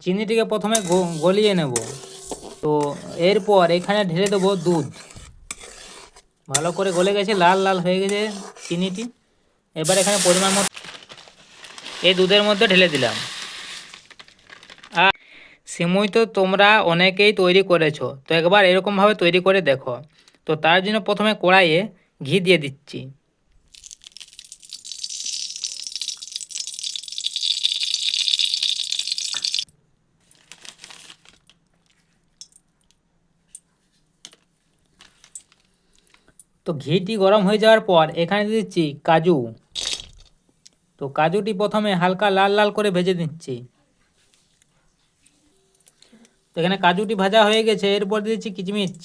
চিনিটিকে প্রথমে গলিয়ে নেব। তো এরপর এখানে ঢেলে দেবো দুধ। ভালো করে গলে গেছে, লাল লাল হয়ে গেছে চিনিটি। এবার এখানে পরিমাণ মতো এই দুধের মধ্যে ঢেলে দিলাম। আর সিমুই তো তোমরা অনেকেই তৈরি করেছো, তো একবার এরকমভাবে তৈরি করে দেখো। তো তার জন্য প্রথমে কড়াইয়ে ঘি দিয়ে দিচ্ছি। তো ঘিটি গরম হয়ে যাওয়ার পর এখানে দিয়ে দিচ্ছি কাজু। তো কাজুটি প্রথমে হালকা লাল লাল করে ভেজে নিচ্ছি। তো এখানে কাজুটি ভাজা হয়ে গেছে, এরপর দিয়ে দিচ্ছি কিচমিচ।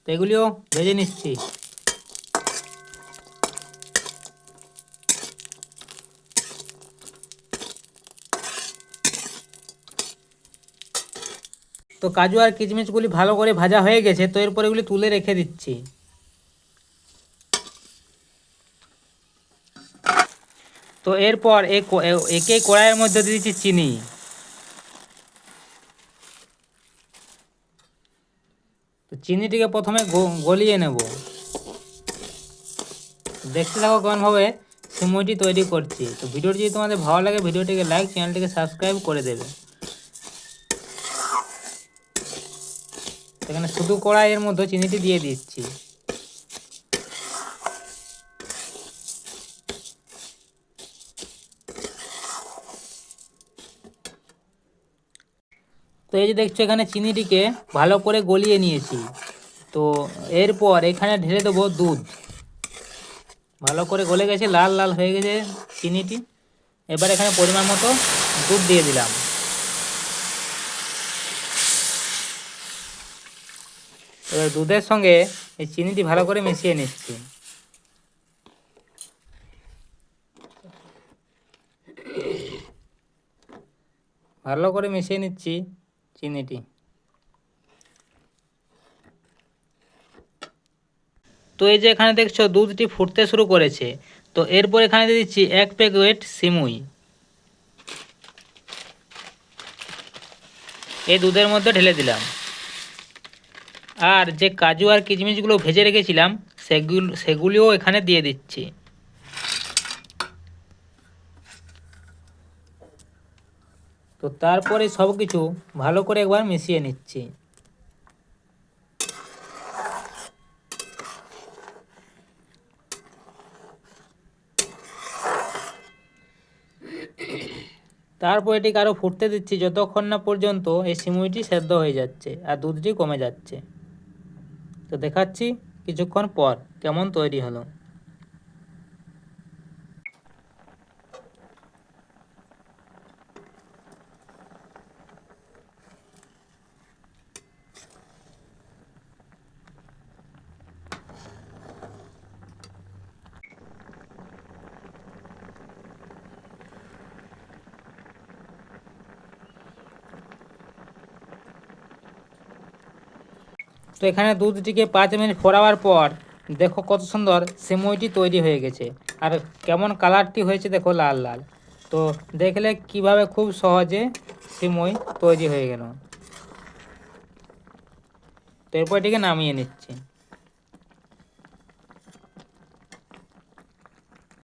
তো এগুলিও ভেজে নিচ্ছি। তো কাজু আর কিচমিচগুলি ভালো করে ভাজা হয়ে গেছে, তো এরপর এগুলি তুলে রেখে দিচ্ছি। তো এরপর একই কড়াইয়ের মধ্যে দিয়ে দিচ্ছি চিনি। তো চিনিটিকে প্রথমে গলিয়ে নেব। দেখতে থাকো কেমনভাবে সিমুইটি তৈরি করছি। তো ভিডিওটি যদি তোমাদের ভালো লাগে, ভিডিওটিকে লাইক, চ্যানেলটিকে সাবস্ক্রাইব করে দেবে। এখানে শুধু কড়াইয়ের মধ্যে চিনিটি দিয়ে দিচ্ছি। তো এই যে দেখছো এখানে চিনিটিকে ভালো করে গলিয়ে নিয়েছি। তো এরপর এখানে ঢেলে দেবো দুধ। ভালো করে গলে গেছে, লাল লাল হয়ে গেছে চিনিটি। এবার এখানে পরিমাণ মতো দুধ দিয়ে দিলাম। এবার দুধের সঙ্গে এই চিনিটি ভালো করে মিশিয়ে নিচ্ছি। ভালো করে মিশিয়ে নিচ্ছি চিনিটি। তো এই যে এখানে দেখছো দুধটি ফুটতে শুরু করেছে। তো এরপর এখানে দিয়ে দিচ্ছি 1 প্যাকেট সিমুই। এই দুধের মধ্যে ঢেলে দিলাম। আর যে কাজু আর কিচমিচগুলো ভেজে রেখেছিলাম সেগুলিও এখানে দিয়ে দিচ্ছি। তো তারপরে সব কিছু ভালো করে একবার মিশিয়ে নিচ্ছি। তারপর এটিকে আরও ফুটতে দিচ্ছি যতক্ষণ না পর্যন্ত এই সিমুইটি সেদ্ধ হয়ে যাচ্ছে আর দুধটি কমে যাচ্ছে। তো দেখাচ্ছি কিছুক্ষণ পর কেমন তৈরি হলো। তো এখানে দুধটিকে 5 মিনিট ফোটাবার পর দেখো কত সুন্দর সিমুইটি তৈরি হয়ে গেছে। আর কেমন কালারটি হয়েছে দেখো, লাল লাল। তো দেখলে কিভাবে খুব সহজে সিমুই তৈরি হয়ে গেল। তো এরপর এটিকে নামিয়ে নিচ্ছি।